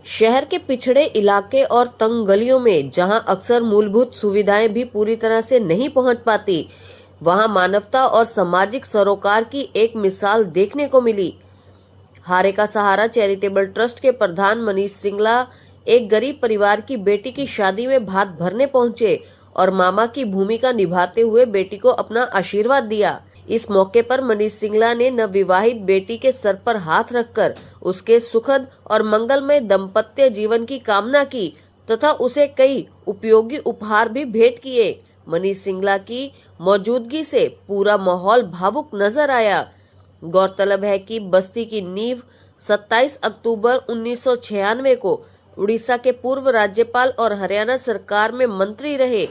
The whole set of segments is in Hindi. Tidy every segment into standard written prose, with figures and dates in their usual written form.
शहर के पिछड़े इलाके और तंग गलियों में जहां अक्सर मूलभूत सुविधाएं भी पूरी तरह से नहीं पहुंच पाती, वहां मानवता और सामाजिक सरोकार की एक मिसाल देखने को मिली। हारे का सहारा चैरिटेबल ट्रस्ट के प्रधान मनीष सिंगला एक गरीब परिवार की बेटी की शादी में भात भरने पहुंचे और मामा की भूमिका निभाते हुए बेटी को अपना आशीर्वाद दिया। इस मौके पर मनीष सिंगला ने नवविवाहित बेटी के सर पर हाथ रखकर उसके सुखद और मंगलमय दाम्पत्य जीवन की कामना की तथा उसे कई उपयोगी उपहार भी भेंट किए। मनीष सिंगला की मौजूदगी से पूरा माहौल भावुक नजर आया। गौरतलब है कि बस्ती की नींव 27 अक्टूबर 1996 को उड़ीसा के पूर्व राज्यपाल और हरियाणा सरकार में मंत्री रहे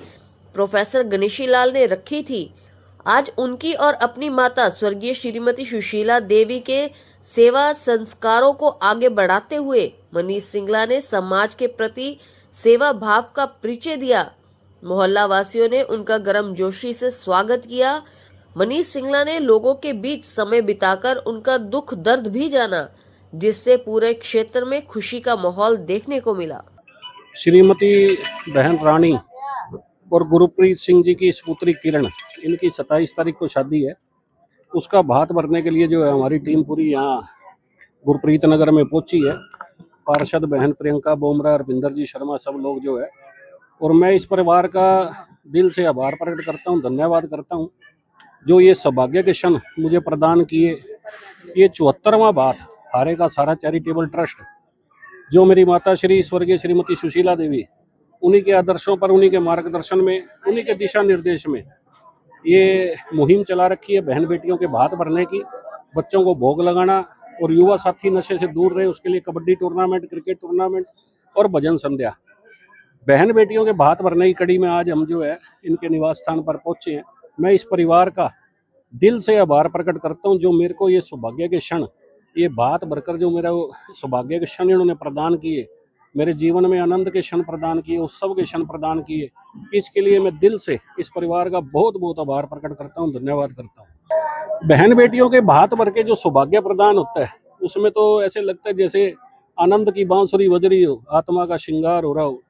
प्रोफेसर गणेशी लाल ने रखी थी। आज उनकी और अपनी माता स्वर्गीय श्रीमती सुशीला देवी के सेवा संस्कारों को आगे बढ़ाते हुए मनीष सिंगला ने समाज के प्रति सेवा भाव का परिचय दिया। मोहल्ला वासियों ने उनका गर्मजोशी से स्वागत किया। मनीष सिंगला ने लोगों के बीच समय बिताकर उनका दुख दर्द भी जाना, जिससे पूरे क्षेत्र में खुशी का माहौल देखने को मिला। श्रीमती बहन रानी और गुरप्रीत सिंह जी की सपुत्री किरण, इनकी 27 तारीख को शादी है। उसका भात भरने के लिए जो है हमारी टीम पूरी यहाँ गुरप्रीत नगर में पहुंची है। पार्षद बहन प्रियंका बोमरा, अरविंदर जी शर्मा, सब लोग जो है, और मैं इस परिवार का दिल से आभार प्रकट करता हूँ, धन्यवाद करता हूँ जो ये सौभाग्य के क्षण मुझे प्रदान किए। ये 74वां भात हारे का सहारा चैरिटेबल ट्रस्ट, जो मेरी माता श्री स्वर्गीय श्रीमती सुशीला देवी, उन्हीं के आदर्शों पर, उन्हीं के मार्गदर्शन में, उन्हीं के दिशा निर्देश में ये मुहिम चला रखी है बहन बेटियों के भात भरने की, बच्चों को भोग लगाना और युवा साथी नशे से दूर रहे उसके लिए कबड्डी टूर्नामेंट, क्रिकेट टूर्नामेंट और भजन संध्या। बहन बेटियों के भात भरने की कड़ी में आज हम जो है इनके निवास स्थान पर पहुंचे हैं। मैं इस परिवार का दिल से आभार प्रकट करता हूं जो मेरे को ये सौभाग्य के क्षण, ये भात भरकर जो मेरा सौभाग्य के क्षण इन्होंने प्रदान किए, मेरे जीवन में आनंद के क्षण प्रदान किए, उत्सव के क्षण प्रदान किए, इसके लिए मैं दिल से इस परिवार का बहुत बहुत आभार प्रकट करता हूँ, धन्यवाद करता हूँ। बहन बेटियों के भात भर के जो सौभाग्य प्रदान होता है उसमें तो ऐसे लगता है जैसे आनंद की बांसुरी बज रही हो, आत्मा का श्रृंगार हो रहा हो,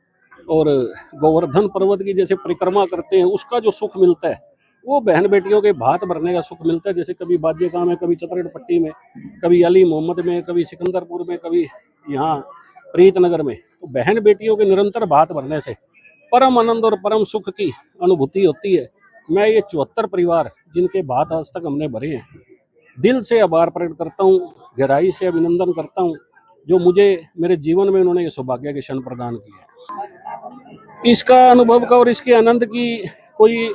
और गोवर्धन पर्वत की जैसे परिक्रमा करते हैं उसका जो सुख मिलता है वो बहन बेटियों के भात भरने का सुख मिलता है। जैसे कभी बाजेगांव में, कभी चतरगढ़ में, कभी अली मोहम्मद में, कभी सिकंदरपुर में, कभी यहाँ प्रीतनगर में, तो बहन बेटियों के निरंतर भात भरने से परम आनंद और परम सुख की अनुभूति होती है। मैं ये 74 परिवार जिनके भात आज तक हमने भरे हैं, दिल से आभार प्रकट करता हूँ, गहराई से अभिनंदन करता हूँ जो मुझे मेरे जीवन में उन्होंने ये सौभाग्य के क्षण प्रदान किए। इसका अनुभव का और इसके आनंद की कोई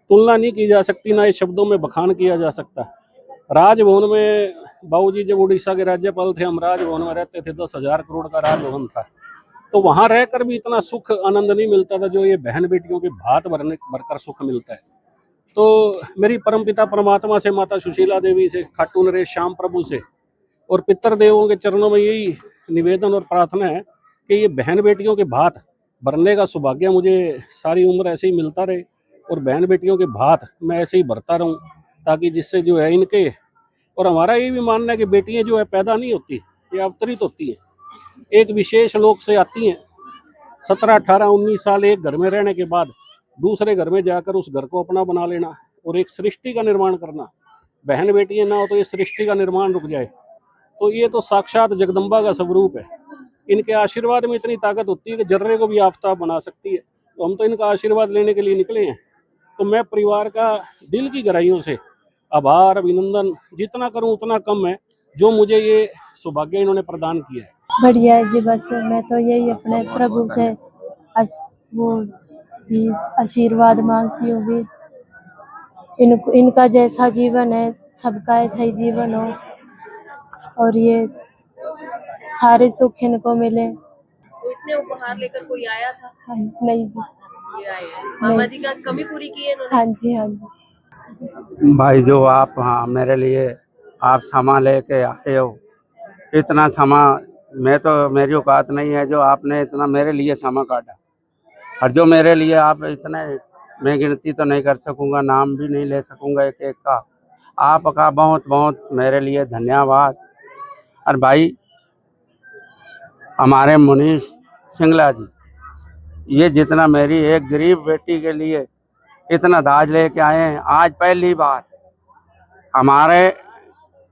तुलना नहीं की जा सकती, ना ये शब्दों में बखान किया जा सकता। राजभवन में बाबूजी जब उड़ीसा के राज्यपाल थे, हम राजभवन में रहते थे, 10,000 करोड़ का राजभवन था, तो वहां रहकर भी इतना सुख आनंद नहीं मिलता था जो ये बहन बेटियों के भात भरकर सुख मिलता है। तो मेरी परमपिता परमात्मा से, माता सुशीला देवी से, खाटू नरेश श्याम प्रभु से और पितृदेवों के चरणों में यही निवेदन और प्रार्थना है कि ये बहन बेटियों के भात भरने का सौभाग्य मुझे सारी उम्र ऐसे ही मिलता रहे और बहन बेटियों के भात मैं ऐसे ही भरता रहूं, ताकि जिससे जो है इनके, और हमारा ये भी मानना है कि बेटियां जो है पैदा नहीं होती, ये अवतरित होती हैं, एक विशेष लोक से आती हैं। 17, 18, 19 साल एक घर में रहने के बाद दूसरे घर में जाकर उस घर को अपना बना लेना और एक सृष्टि का निर्माण करना। बहन बेटियां ना हो तो ये सृष्टि का निर्माण रुक जाए। तो ये तो साक्षात जगदम्बा का स्वरूप है। इनके आशीर्वाद में इतनी ताकत होती है कि जर्रे को भी आफताब बना सकती है। तो हम तो इनका आशीर्वाद लेने के लिए निकले हैं। तो मैं परिवार का दिल की गहराइयों से आभार, अभिनंदन जितना करूं उतना कम है जो मुझे ये सौभाग्य इन्होंने प्रदान किया है। बढ़िया है जी, बस मैं तो यही अपने प्रभु से वो भी आशीर्वाद मांगती हूँ भी इनका जैसा जीवन है सबका ऐसा ही जीवन हो और ये सारे सुख इनको मिले। तो इतने उपहार लेकर कोई आया था? हाँ, नहीं जी, ये आए हैं। मामा जी का कमी पूरी की है इन्होंने? हाँ जी, हाँ जी। भाई जो आप मेरे लिए आप सामान लेके आए हो, इतना सामान मैं तो, मेरी औकात नहीं है जो आपने इतना मेरे लिए सामान काटा, और जो मेरे लिए आप इतने, मैं गिनती तो नहीं कर सकूंगा, नाम भी नहीं ले सकूंगा एक एक का। आपका बहुत बहुत मेरे लिए धन्यवाद। और भाई हमारे मनीष सिंगला जी, ये जितना मेरी एक गरीब बेटी के लिए इतना दाज लेके आए हैं। आज पहली बार हमारे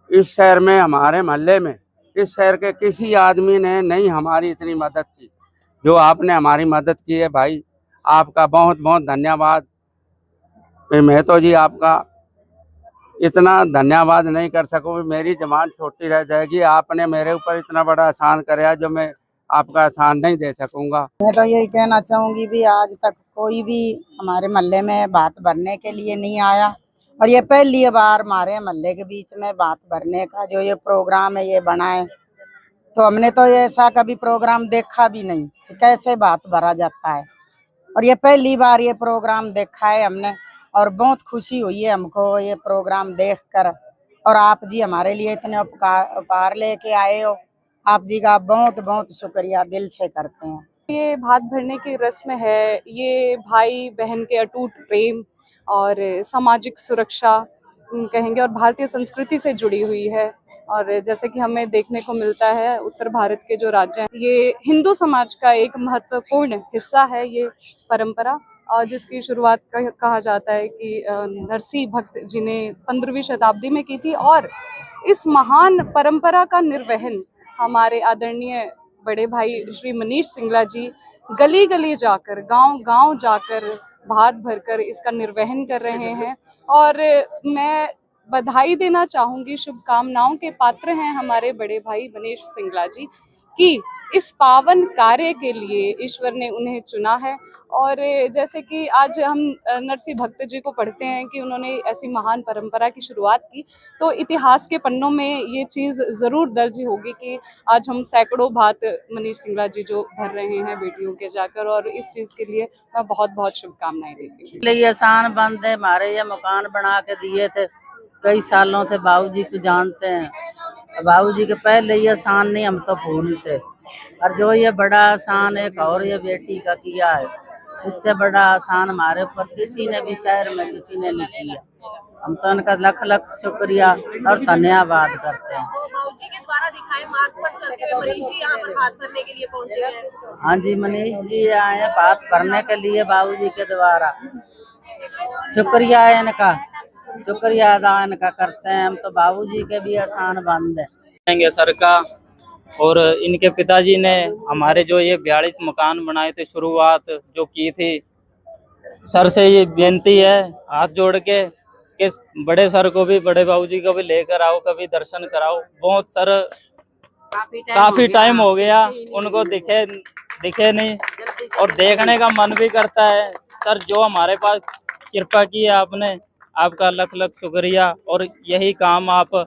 इस शहर में, हमारे मोहल्ले में, इस शहर के किसी आदमी ने नहीं हमारी इतनी मदद की जो आपने हमारी मदद की है। भाई आपका बहुत बहुत धन्यवाद। मैं तो जी आपका इतना धन्यवाद नहीं कर सकूँ, मेरी जबान छोटी रह जाएगी। आपने मेरे ऊपर इतना बड़ा एहसान कराया जो मैं आपका एहसान नहीं दे सकूँगा। मैं तो यही कहना चाहूँगी भी आज तक कोई भी हमारे मोहल्ले में बात भरने के लिए नहीं आया, और ये पहली बार हमारे मोहल्ले के बीच में बात भरने का जो ये प्रोग्राम है ये बना है। तो हमने तो ऐसा कभी प्रोग्राम देखा भी नहीं कि कैसे बात भरा जाता है, और ये पहली बार ये प्रोग्राम देखा है हमने, और बहुत खुशी हुई है हमको ये प्रोग्राम देखकर। और आप जी हमारे लिए इतने उपहार लेके आए हो, आप जी का बहुत बहुत शुक्रिया दिल से करते हैं। ये भात भरने की रस्म है, ये भाई बहन के अटूट प्रेम और सामाजिक सुरक्षा कहेंगे और भारतीय संस्कृति से जुड़ी हुई है। और जैसे कि हमें देखने को मिलता है उत्तर भारत के जो राज्य हैं, ये हिंदू समाज का एक महत्वपूर्ण हिस्सा है ये परंपरा, और जिसकी शुरुआत कहा जाता है कि नरसिंह भक्त जी ने 15वीं शताब्दी में की थी। और इस महान परंपरा का निर्वहन हमारे आदरणीय बड़े भाई श्री मनीष सिंगला जी गली गली जाकर, गांव गांव जाकर भात भरकर इसका निर्वहन कर रहे हैं। और मैं बधाई देना चाहूँगी, शुभकामनाओं के पात्र हैं हमारे बड़े भाई मनीष सिंगला जी कि इस पावन कार्य के लिए ईश्वर ने उन्हें चुना है। और जैसे कि आज हम नरसिंह भक्त जी को पढ़ते हैं कि उन्होंने ऐसी महान परंपरा की शुरुआत की, तो इतिहास के पन्नों में ये चीज़ ज़रूर दर्ज होगी कि आज हम सैकड़ों भात मनीष सिंगला जी जो भर रहे हैं बेटियों के जाकर, और इस चीज़ के लिए मैं बहुत बहुत शुभकामनाएं देती हूँ। ये आसान बंद है, हमारे ये मकान बना के दिए थे कई सालों से, बाबूजी को जानते हैं, बाबूजी के पहले ये आसान नहीं, हम तो फूल थे। और जो ये बड़ा आसान एक और ये बेटी का किया है, इससे बड़ा आसान हमारे ऊपर किसी ने भी शहर में किसी ने नहीं किया। हम तो उनका लख लख शुक्रिया और धन्यवाद करते हैं। बाबूजी के द्वारा दिखाए मार्ग पर चलते हुए मनीष जी यहाँ पर भात भरने के लिए पहुँचे हैं। हाँ जी, मनीष जी आए हैं भात भरने के लिए बाबूजी के द्वारा। शुक्रिया है इनका, शुक्रिया अदा इनका करते हैं। हम तो बाबूजी के भी आसान बंद है सर का, और इनके पिताजी ने हमारे जो ये 42 मकान बनाए थे शुरुआत जो की थी, सर से ये बेनती है हाथ जोड़ के कि बड़े सर को भी, बड़े बाबूजी को भी लेकर आओ, कभी दर्शन कराओ। बहुत सर काफी टाइम हो गया उनको दिखे नहीं, और देखने का मन भी करता है। सर जो हमारे पास कृपा की है आपने, आपका लख लख शुक्रिया। और यही काम आप,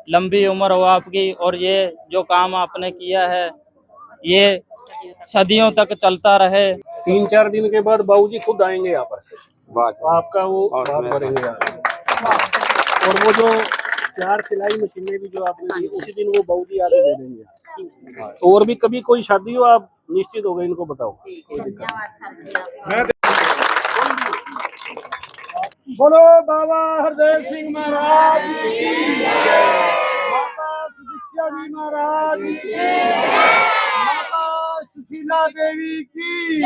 लंबी उम्र हो आपकी, और ये जो काम आपने किया है ये सदियों तक चलता रहे। 3-4 दिन के बाद बाबूजी खुद आएंगे यहाँ पर, आपका वो भात भरेंगे यहाँ। और वो जो 4 सिलाई मशीनें भी जो आपने दी, उसी दिन वो बाबूजी आके दे देंगे। और भी कभी कोई शादी हो, आप निश्चित हो गए इनको बताओ। बोलो बाबा हरदेव सिंह महाराज की, माता सुदीक्षा जी महाराज की, माता सुशीला देवी की।